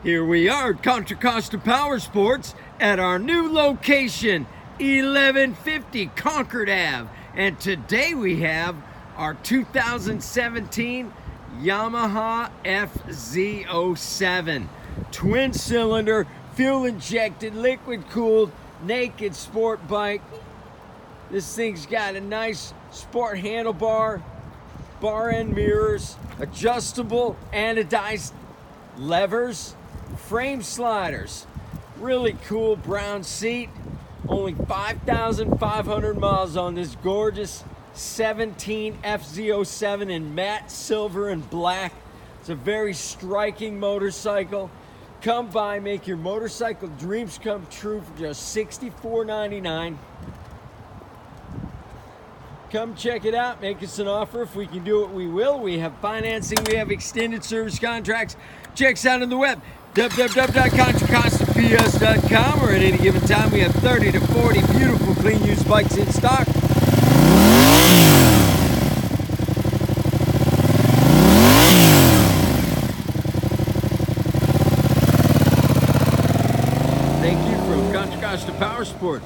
Here we are at Contra Costa Powersports at our new location, 1150 Concord Ave. And today we have our 2017 Yamaha FZ-07. Twin cylinder, fuel injected, liquid cooled, naked sport bike. This thing's got a nice sport handlebar, bar end mirrors, adjustable anodized levers, frame sliders, really cool brown seat. Only 5,500 miles on this gorgeous 17 FZ-07 in matte silver and black. It's a very striking motorcycle. Come by, make your motorcycle dreams come true for just $64.99. Come check it out, make us an offer. If we can do it, we will. We have financing, we have extended service contracts. Check us out on the web, www.contracostaps.com, or at any given time we have 30 to 40 beautiful clean used bikes in stock. Thank you from Contra Costa Powersports.